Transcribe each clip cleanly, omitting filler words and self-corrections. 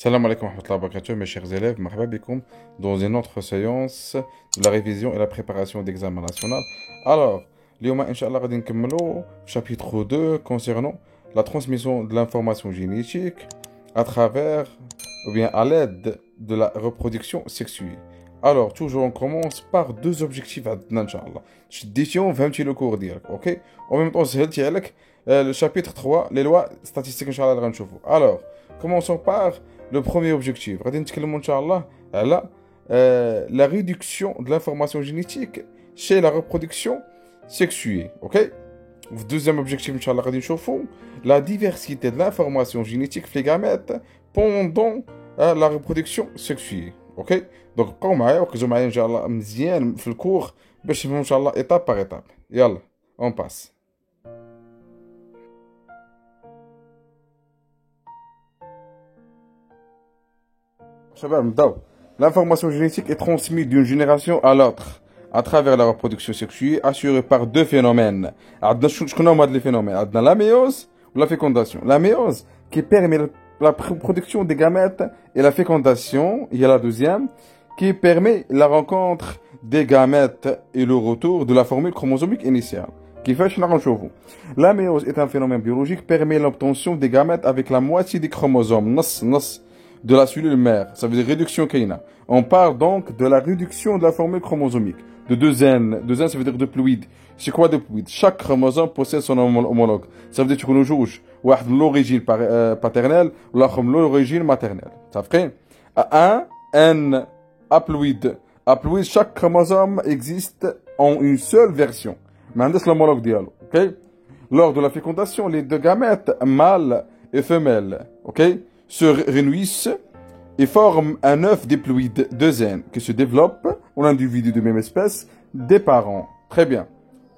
Salam alaikum wa rahmatullahi wa barakatuh, mes chers élèves, marhaba bikoum, dans une autre séance de la révision et la préparation d'examen national. Alors, اليوم إن شاء الله غادي نكملوا chapitre 2 concernant la transmission de l'information génétique à travers ou bien à l'aide de la reproduction sexuée. Alors, toujours on commence par deux objectifs عندنا إن شاء الله. شديتيهم فهمتي le cours ديالك, OK? En même temps سهلتي عليك le chapitre 3 les lois statistiques إن شاء الله اللي غنشوفوا. Alors, commençons par le premier objectif. غادي نتكلموا إن شاء الله على la réduction de l'information génétique chez la reproduction sexuée, ok? Le deuxième objectif, Inch'Allah, la diversité de l'information génétique في les gamètes pendant la reproduction sexuée, ok? Donc, بقاو معايا وركزوا معايا إن شاء الله مزيان في الكور باش تفهموا إن شاء الله étape par étape. يلا, on passe. شباب نبداو. L'information génétique est transmise d'une génération à l'autre à travers la reproduction sexuée assurée par deux phénomènes. Je connais les phénomènes. La méiose ou la fécondation. La méiose qui permet la production des gamètes et la fécondation. Il y a la deuxième qui permet la rencontre des gamètes et le retour de la formule chromosomique initiale. La méiose est un phénomène biologique qui permet l'obtention des gamètes avec la moitié des chromosomes de la cellule mère. Ça veut dire réduction kaina. On parle donc de la réduction de la formule chromosomique. De 2N. 2N, ça veut dire diploïde. C'est quoi diploïde? Chaque chromosome possède son homologue. Ça veut dire que nous jouons l'origine paternelle ou l'origine maternelle. Ça fait un N haploïde. Haploïde, chaque chromosome existe en une seule version. Mais c'est l'homologue dialogue. Ok? Lors de la fécondation, les deux gamètes, mâle et femelle, ok, se réunissent et forment un œuf diploïde 2N qui se développe en individu de même espèce des parents. Très bien.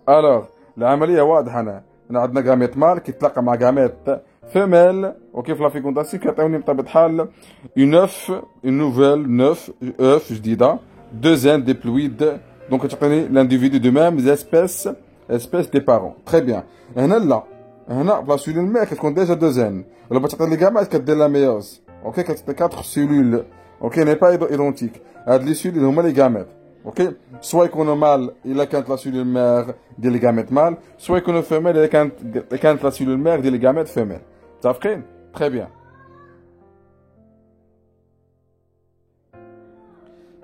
Alors, العملية واضحة هنا. عندنا gamète mâle qui تلاقى مع gamète femelle. OK, في la fécondation كيعطيوني بطبيعة الحال une nouvelle œuf جديدة 2N diploïde. Donc تعطيني l'individu de même espèce des parents. Très bien. هنا لا. هنا la cellule mère كتكون déjà 2N. ولا بتعطي لي gamète كدير la méiose. OK, كتعطي 4 cellules. OK, n'est pas identique. هاد les cellules هما les gamètes. OK, soit يكونوا mâle إلا كانت la cellule mère ديال les gamètes mâles, soit يكونوا femelle إلا كانت la cellule mère ديال les gamètes femelles. متفقين؟ Très bien.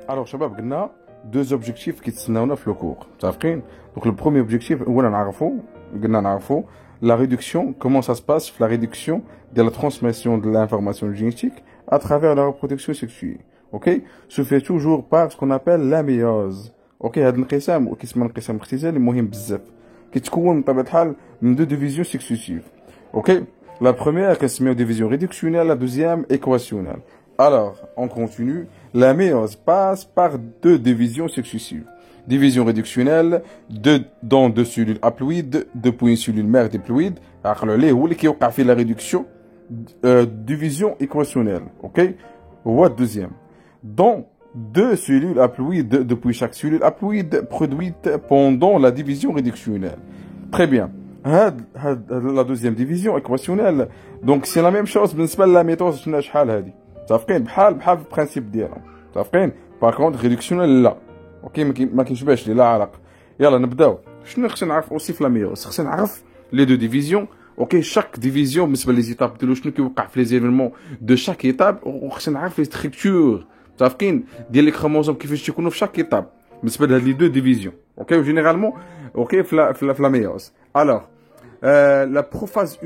Alors شباب قلنا deux objectifs كيتسناونا في le cours. متفقين؟ Donc le premier objectif هو نعرفوا la réduction, comment ça se passe, la réduction de la transmission de l'information génétique à travers la reproduction sexuée. Ok, se fait toujours par ce qu'on appelle la méiose. Ok, هذا الانقسام وكيسمى الانقسام الاختزالي مهم بزاف كيتكون بطبيعة الحال من deux divisions successives. Ok, la première كتسميو division réductionnelle, la deuxième équationnelle. Alors, on continue. La méiose passe par deux divisions successives. Division réductionnelle, dans deux cellules haploïdes, depuis une cellule mère diploïde. عقلوا هو اللي كيوقع فيه la réduction. Division équationnelle. Ok, ou deuxième. Dans deux cellules haploïdes depuis chaque cellule haploïde produite pendant la division réductionnelle. Très bien. La deuxième division équationnelle. Donc c'est la même chose بالنسبة للا méthode شفنا شحال هذه. متفقين بحال في البرانسيب ديالهم. متفقين؟ Par contre réductionnelle لا. اوكي ما كيشبهش لي لا علاقة. يلا نبداو. شنو خصنا نعرف اوسي في لا ميوس؟ خصنا نعرف لي دو ديفيزيون. اوكي شاك ديفيزيون بالنسبة لي زيتاب ديالو شنو كيوقع في لي زيفينمون دو شاك ايتاب وخصنا نعرف لي ستركتور متفقين ديال لي كروموزوم كيفاش تيكونوا في شاك ايتاب بالنسبه لهاد لي دو ديفيزيون. اوكي جينيرالمون اوكي في لا ميوس. الوغ لا بروفاز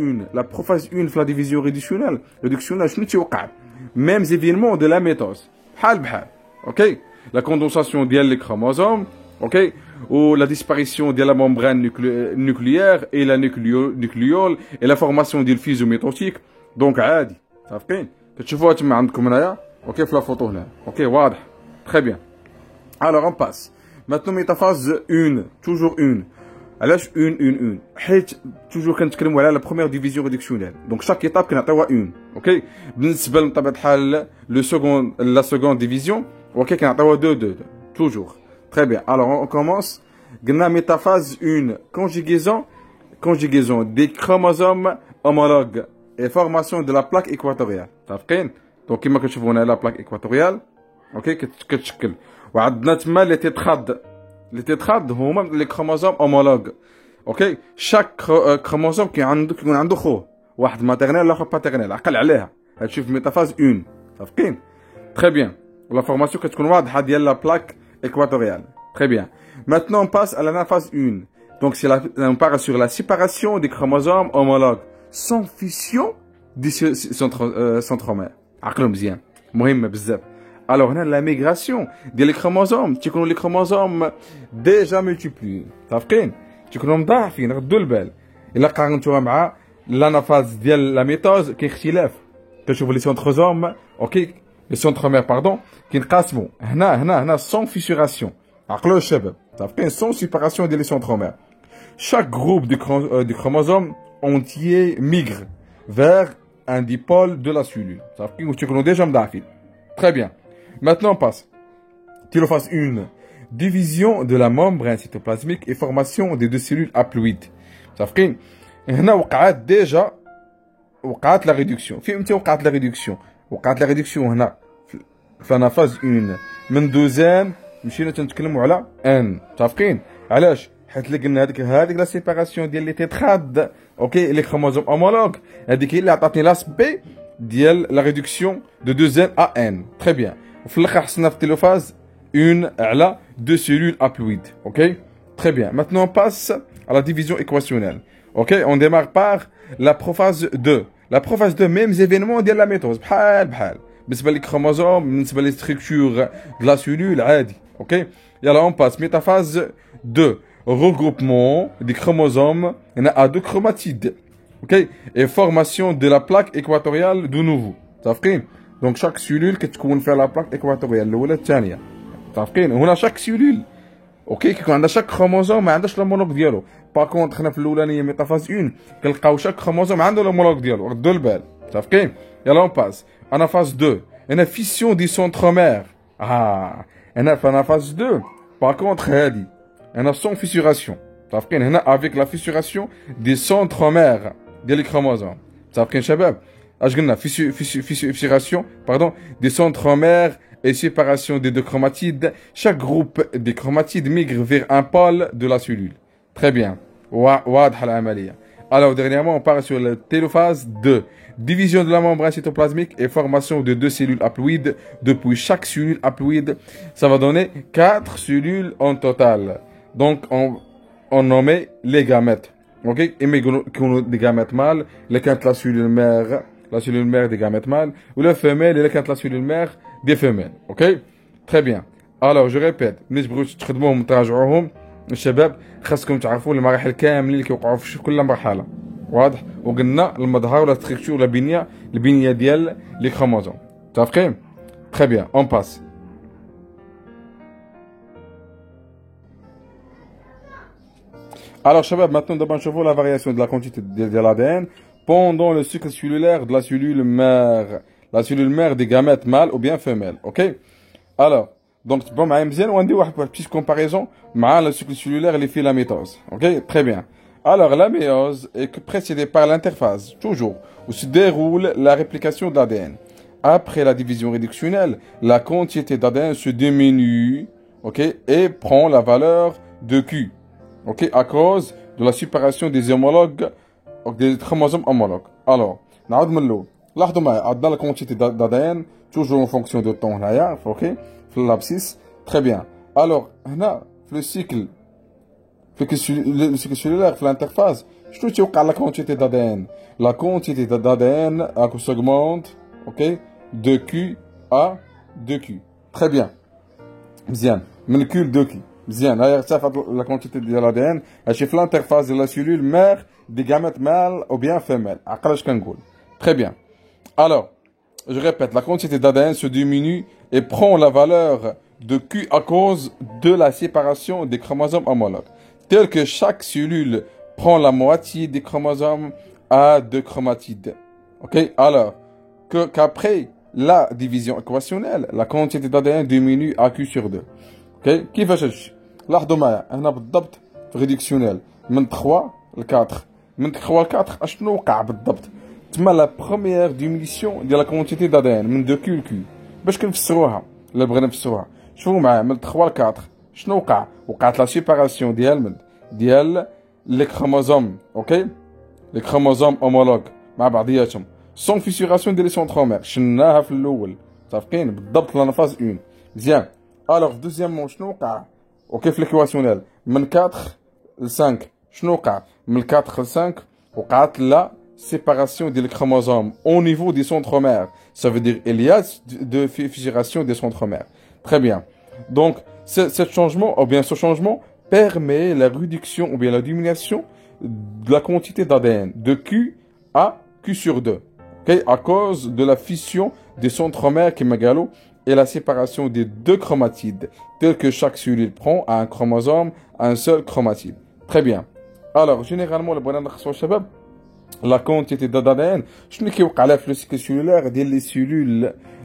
1 في لا ديفيزيون ريدكسيونال شنو تيوقع؟ ميم زيفينمون دو لا ميتوز بحال. اوكي لا كوندونساسيون ديال لي كروموزوم. اوكي ou la disparition de la membrane nucléaire et la nucléole et la formation du fuseau métotique. Donc عادي متفقين كتشوفوها تما عندكم هنايا. اوكي في لا فوتو هنا. اوكي واضح. Très bien. Alors on passe. Maintenant métaphase 1, toujours 1. علاش 1 حيت toujours كنتكلموا على la première division réductionnelle. Donc chaque étape كنعطيوها 1. اوكي بالنسبه لطبيعه الحال la seconde division. اوكي كنعطيوها 2 toujours. Très bien. Alors on commence. قلنا métaphase 1, conjugaison des chromosomes homologues et formation de la plaque équatoriale. متفقين؟ دونك كيما كتشوفوا هنا لا بلاك ايكواتوريال اوكي كتشكل وعندنا تما لي تيتراد هما لي كروموزوم اومولوج اوكي شاك كروموزوم كيكون عنده خوه واحد ماتيرنيل الاخر باتيرنيل عقل عليها هادشي في ميتافاز 1 متفقين تري بيان ولا فورماسيون كتكون واضحه ديال لا بلاك équatoriale. Très bien. Maintenant, on passe à la phase 1. Donc, on part sur la séparation des chromosomes homologues sans fission du centromère. عقلوا مزيان. مهم بزاف. Alors, on a la migration des chromosomes. Tu connais les chromosomes déjà multipliés. متفقين؟ تكونوا مضاعفين ردوا البال. إلا قارنتوها مع l'anaphase ديال la métose كاين اختلاف. كتشوفوا لي سنتروزوم اوكي les centromères pardon كينقسموا هنا sans fissuration عقلوا الشباب متفقين sans séparation des centromères. Chaque groupe de chromosomes entier migre vers un dipôle de la cellule. متفقين وتكونوا ديجا مضاعفين. Très bien. Maintenant on passe. Télophase 1. Division de la membrane cytoplasmique et formation des deux cellules haploïdes. متفقين هنا وقعت لا ريدكسيون. في امتى وقعت لا ريدكسيون؟ وقعت لا ريدكسيون هنا في فاز 1 من دوزان مشينا تنتكلموا على ان متفقين علاش حيت اللي قلنا هذيك لا سيباراسيون ديال لي تيتراد اوكي لي كروموزوم اومولوج هذيك هي اللي عطاتني لاسبي ديال لا ريدكسيون دو دوزان ا ان تري بيان وفي الاخر حصلنا في تيلوفاز 1 على دو سيلول هابلويد اوكي تري بيان ماتنون باس à la division équationnelle. Ok, on démarre par la prophase 2. La prophase 2, mêmes événements de la méthode. بحال بالنسبة للكروموزوم بالنسبة للستركتور de la cellule عادي. Ok, et alors on passe métaphase 2. Regroupement des chromosomes à deux chromatides. Ok, et formation de la plaque équatoriale de nouveau. متفقين؟ Donc chaque cellule كتكون فيها la plaque équatoriale الأولى الثانية. متفقين؟ هنا chaque cellule اوكي كيكون عندها شاك كروموزوم ما عندهاش لومولوج ديالو باكونت حنا في الاولانيه ميتافاز 1 كنلقاو شاك كروموزوم عنده لومولوج ديالو ردوا البال متفقين يلا اون باس انا فاز 2 هنا فيسيون دي سونترومير هنا في فاز 2 باكونت هادي هنا سون فيسوراسيون متفقين هنا افيك لا فيسوراسيون دي سونترومير ديال الكروموزوم متفقين شباب اش قلنا فيسوراسيون باردون دي سونترومير et séparation des deux chromatides. Chaque groupe des chromatides migre vers un pôle de la cellule. Très bien. Alors, dernièrement, on part sur la télophase 2. Division de la membrane cytoplasmique et formation de deux cellules haploïdes. Depuis chaque cellule haploïde, ça va donner 4 cellules en total. Donc, on nommait les gamètes. Ok? Et des gamètes mâles, les quand la cellule mère des gamètes mâles, ou la femelle et les quand la cellule mère des femelles. Ok? Très bien. Alors, je répète, ملي تبغيو تخدموهم تراجعوهم الشباب خاصكم تعرفوا المراحل كاملين اللي كيوقعوا في كل مرحله. واضح؟ وقلنا المظهر ولا ستركتور ولا البنيه ديال لي كروموزوم. متفقين؟ Très bien, on passe. Alors, شباب, maintenant d'abord نشوفوا la variation de la quantité de l'ADN pendant le cycle cellulaire de la cellule mère. La cellule mère des gamètes mâles ou bien femelles, ok? Alors, donc, bon, on dit une petite comparaison avec le cycle cellulaire et les fils la métose, ok? Très bien. Alors, la méiose est précédée par l'interphase, toujours, où se déroule la réplication de l'ADN. Après la division réductionnelle, la quantité d'ADN se diminue, ok? Et prend la valeur de Q, ok? À cause de la séparation des homologues, des chromosomes homologues. Alors, نعود من الأول. لاحظوا معايا عندنا لا كونتيتي d'ADN toujours en fonction de temps هنايا اوكي في الابسيس تري بيان الوغ هنا في لو سيكل سيلولار في الانترفاز شنو تيوقع لا كونتيتي d'ADN اكو سيغمونت اوكي دو كيو ا دو كيو تري بيان مزيان من كيو دو كيو مزيان هاي ارتفعت لا كونتيتي ديال l'ADN هادشي في الانترفاز ديال لا سيلول مير دي gamètes مال او بيان فيميل عقل اش كنقول تري بيان. Alors, je répète, la quantité d'ADN se diminue et prend la valeur de Q à cause de la séparation des chromosomes homologues. Tel que chaque cellule prend la moitié des chromosomes à deux chromatides. Ok? Alors, qu'après la division équationnelle, la quantité d'ADN diminue à Q sur 2. Ok? كيفاش هادشي؟ لاحظوا معايا هنا بالضبط في ريدكسيونيل من 3 ل 4 من 3 ل 4 اشنو وقع بالضبط؟ تسمى لا بروميير ديميليسيون ديال لا كونتيتي d'ADN من دو كيو لكيو. باش كنفسروها الا بغينا نفسروها شوفوا معايا من 3 ل 4 شنو وقع؟ وقعت لا سيباراسيون ديال لي كروموزوم. اوكي لي كروموزوم اومولوج مع بعضياتهم سون فيسيوراسيون ديال لي سونترومير شناها في الاول متفقين بالضبط لا فاز 1 مزيان. الوغ في دوزيامون شنو وقع؟ اوكي في ليكواسيونيل من 4 ل 5 شنو وقع؟ من 4 ل 5 وقعت لا séparation des chromosomes au niveau des centromères. Ça veut dire qu'il y a de fissuration des centromères. Très bien. Donc, ce changement, ou bien ce changement, permet la réduction ou bien la diminution de la quantité d'ADN de Q à Q sur 2. Okay? À cause de la fission des centromères qui m'égalo et la séparation des deux chromatides, tel que chaque cellule prend à un chromosome, à un seul chromatide. Très bien. Alors, généralement, le bonheur de la quantité d'ADN, je ne sais pas si le cycle cellulaire ديال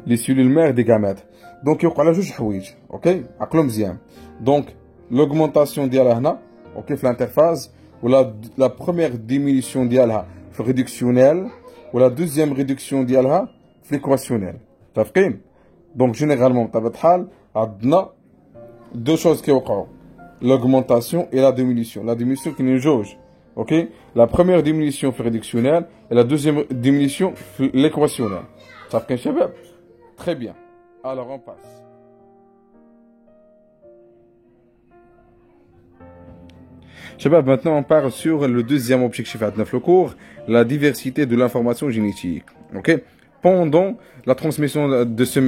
les cellules mères des gamètes. Donc il y a جوج حوايج. OK عقلوا مزيان. Donc l'augmentation ديالها هنا OK في l'interphase ou la première diminution ديالها في réductionnel ou la deuxième réduction ديالها في l'équationnel. متفقين؟ Donc généralement بطبيعة الحال عندنا deux choses كيوقعوا. L'augmentation et la diminution. La diminution qui nous jauge. Ok, la première diminution fait réductionnelle et la deuxième diminution fait l'équationnelle. Ça fait un très bien. Alors on passe. Shabab, maintenant on part sur le deuxième objectif à 9 le cours, la diversité de l'information génétique. Ok, pendant la transmission de ce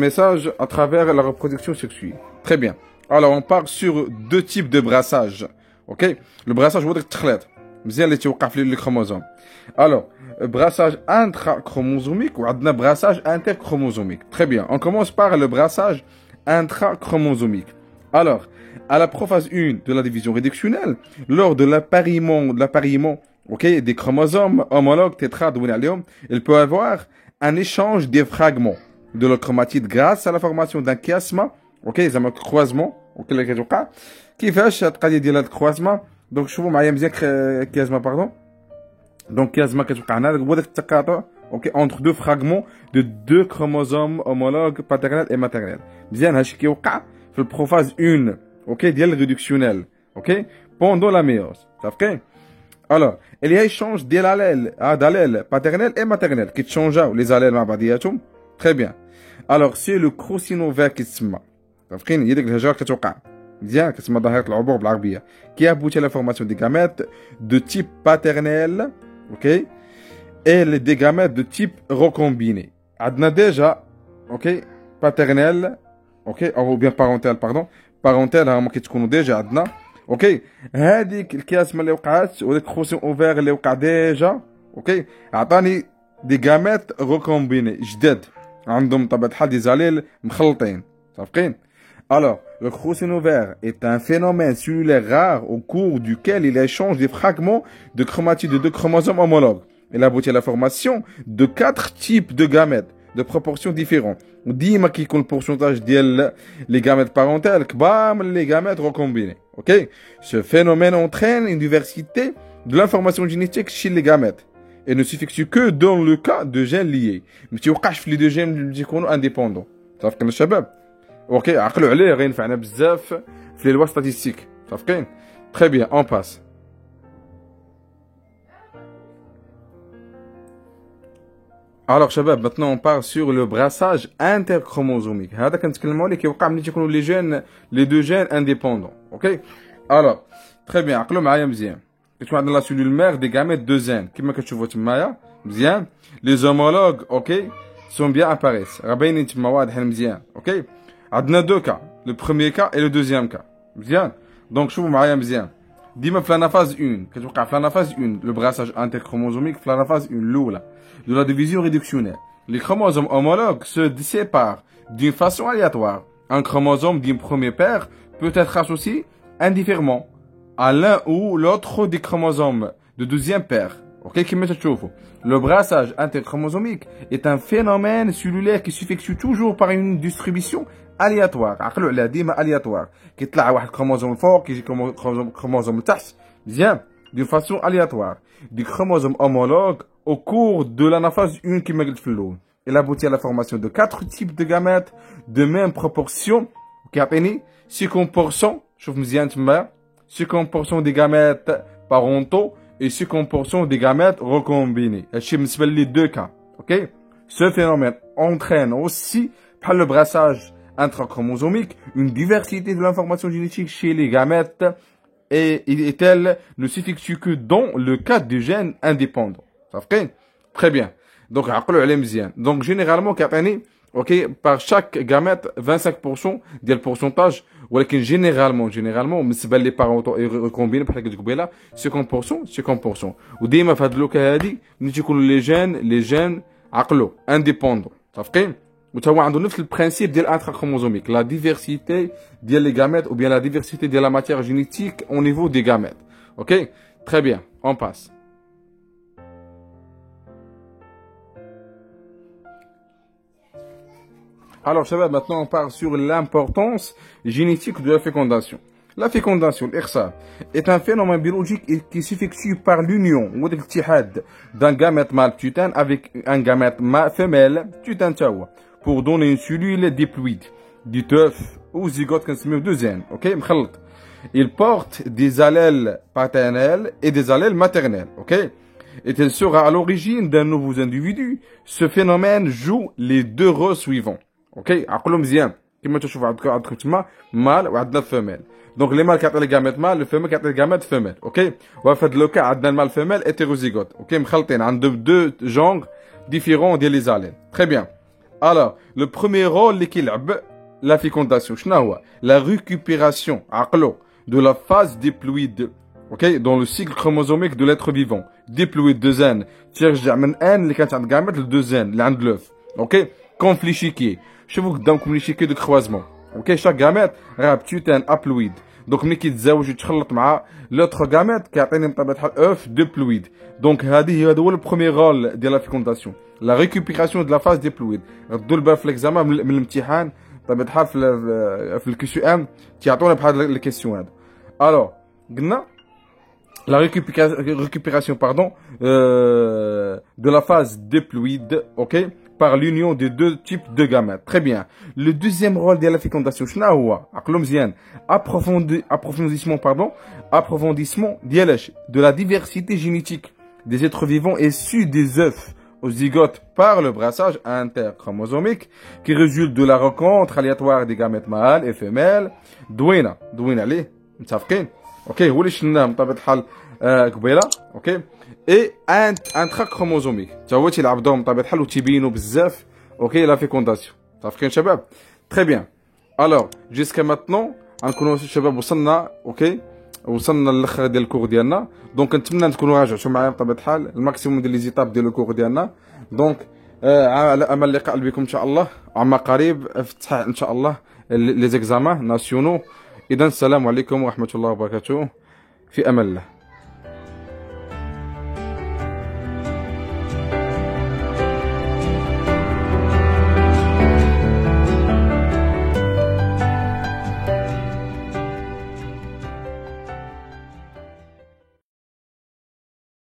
message à travers la reproduction sexuelle. Très bien. Alors on part sur deux types de brassage. Ok, le brassage vous dire مزيان اللي توقع في لي كروموزوم. الوغ brassage intrachromosomique وعندنا brassage interchromosomique. Très bien. On commence par le brassage intrachromosomique. Alors, à la prophase 1 de la division réductionnelle, lors de l'appariement okay, des chromosomes homologues tétrades, il peut avoir un échange des fragments de la chromatide grâce à la formation d'un chiasma, okay, زعما croisement, okay, اللي كيتوقع. كيفاش القضيه ديال هذا الكرواسمون؟ دونك شوفوا معايا مزيان كيازما باردون. دونك كيازما كتوقع هنا هو داك التقاطع اوكي entre deux fragments de deux chromosomes homologues paternels et maternels. مزيان هادشي كيوقع في البروفاز 1 اوكي ديال الريدكسيونيل اوكي pendant la méiose. صافي. alors il y a échange ديال d'allèles paternels et maternels كيتشونجاو لي زاليل مع بعضياتهم. très bien. alors c'est le crocinover كيتسمى. صافين هي ديك الهجره كتوقع مزيان كتسمى ظاهرة العبور بالعربية qui aboutit à la formation des gamètes de type paternel ok et des gamètes de type recombiné. عندنا déjà ok paternel ok ou bien parental pardon parental هما كيتكونوا déjà عندنا ok هذيك الكياسمة اللي وقعت وداك الخوسيون اوفير اللي وقع déjà ok عطاني دي gamètes recombiné جداد عندهم طبيعة الحال دي زاليل مخلطين صافقين. Alors, le crocinover est un phénomène cellulaire rare au cours duquel il échange des fragments de chromatides de deux chromosomes homologues. Il aboutit à la formation de 4 types de gamètes de proportions différentes. ديما كيكون البورسونتاج ديال les gamètes parentales كبار من les gamètes recombinées. OK? Ce phénomène entraîne une diversité de l'information génétique chez les gamètes et ne s'effectue que dans le cas de gènes liés. ما تيوقعش في les deux gènes اللي يكونوا indépendants. صافي الشباب؟ اوكي عقلوا عليه غينفعنا بزاف في لي لوا ستاتيستيك صافقين. تري بيان اون باس. Alors شباب maintenant on part sur le brassage interchromosomique. هذا كنتكلموا عليه كيوقع ملي تيكونوا لي جين لي دو جين انديبوندون. اوكي alors تري بيان عقلوا معايا مزيان. كتكون عندنا لا سيلول مير دي غاميت دو زين كما كتشوفوا تمايا مزيان. لي زومولوج اوكي سون بيان اباريس راه باينين تما واضحين مزيان. اوكي عندنا دو كا لو بروميير كا اي لو دوزيام كا مزيان. دونك شوفوا معايا مزيان ديما في لانافاز 1 كتوقع في لانافاز 1 لو براساج انتركروموزوميك في لانافاز 1 الاولى de la division réductionnelle. Les chromosomes homologues se séparent d'une façon aléatoire. Un chromosome d'un premier père peut être associé indifféremment à l'un ou l'autre des chromosomes de deuxième père. Ok, le brassage interchromosomique est un phénomène cellulaire qui s'effectue toujours par une distribution aléatoire. عقلوا على ديما aléatoire. كيطلع واحد الكروموزوم الفوق كيجي كروموزوم التحت. Bien, d'une façon aléatoire. Des chromosomes homologues au cours de l'anaphase 1 qui m'a dit il aboutit à la formation de 4 types de gamètes de même proportion qui a 50%, شوف مزيان تما 50% des gamètes parentaux et 50% des gamètes recombinés. هادشي بالنسبة لي deux cas. OK? Ce phénomène entraîne aussi par le brassage intrachromosomique une diversité de l'information génétique chez les gamètes et elle ne s'effectue que dans le cas des gènes indépendants. Ça fait très bien. Donc, donc généralement, ok, par chaque gamète, 25% du pourcentage, ou généralement, بالنسبة les parentaux recombinés بحال هكا قبيله 50%. وديما في هاد اللوكا هادي ملي تيكونوا les gènes عقلوا indépendants. صافي وتوا عنده نفس البرانسيب ديال intrachromosomique, la diversité ديال les gamètes ou bien la diversité de la matière génétique au niveau des gamètes. OK? Très bien, on passe. Alors, Shabab, maintenant on parle sur l'importance génétique de la fécondation. La fécondation, l'Irsal, est un phénomène biologique qui s'effectue par l'union ou l'iltihad d'un gamète mâle tutène avec un gamète femelle tutène tawa pour donner une cellule diploïde, du œuf ou zygote qu'on se met deuxième. OK? Il porte des allèles paternels et des allèles maternels. OK? Et elle sera à l'origine d'un nouveau individu. Ce phénomène joue les deux rôles suivants. OK? عقلوا مزيان كما تشوفوا عندكم تما مال وعندنا فيميل. Donc les mâles كيعطي الجاميت مال, le femelle كيعطي الجاميت فيميل. OK? وفي هذا لوكا عندنا المال فيميل hétérozygote. OK? مخلطين عند deux genres différents ديال les allèles. Très bien. Alors, le premier rôle اللي كيلعب la fécondation شنو هو؟ La récupération عقلوا de la phase diploïde. OK? Dans le cycle chromosomique de l'être vivant. Diploïde de zen ترجع من ان اللي كانت عند الجاميت ل 2 اللي عند l'œuf. OK? Comme l'échiquier. شوفوا قدامكم l'échiquier de croisement. OK? Chaque gamète راه بتوتان haploïde. Donc ملي كيتزاوج ويتخلط مع l'autre gamète كيعطيني بطبيعة الحال œuf diploïde. Donc هذا هو le premier rôle ديال la fécondation. La récupération de la phase diploïde. ردوا البال في l'examen من الامتحان بطبيعة الحال في الكي سي ام كيعطونا بحال الكيسيون هذا. Alors قلنا la récupération de la phase diploïde, ok, par l'union de deux types de gamètes. Très bien. Le deuxième rôle de la fécondation, approfondissement de la diversité génétique des êtres vivants issus des œufs aux zygotes par le brassage interchromosomique qui résulte de la rencontre aléatoire des gamètes mâles et femelles. douينا ليه متفقين. اوكي هو اللي شفناه بطبيعه الحال قبيله. اوكي اي انتراكروموزوميك حتى هو تيلعب دور بطبيعه الحال وتيبينوا بزاف. اوكي لا فيكونداسيون متفقين شباب. تري بيان. الوغ جيسكا ماتنون غنكونوا شباب وصلنا. اوكي وصلنا للاخر ديال الكور ديالنا. دونك نتمنى تكونوا راجعتوا معايا بطبيعه الحال الماكسيموم ديال لي زيتاب ديال الكور ديالنا. دونك على امل اللقاء بكم ان شاء الله عما قريب افتح ان شاء الله لي زيكزامان ناسيونو. إذن السلام عليكم ورحمة الله وبركاته في أمان الله.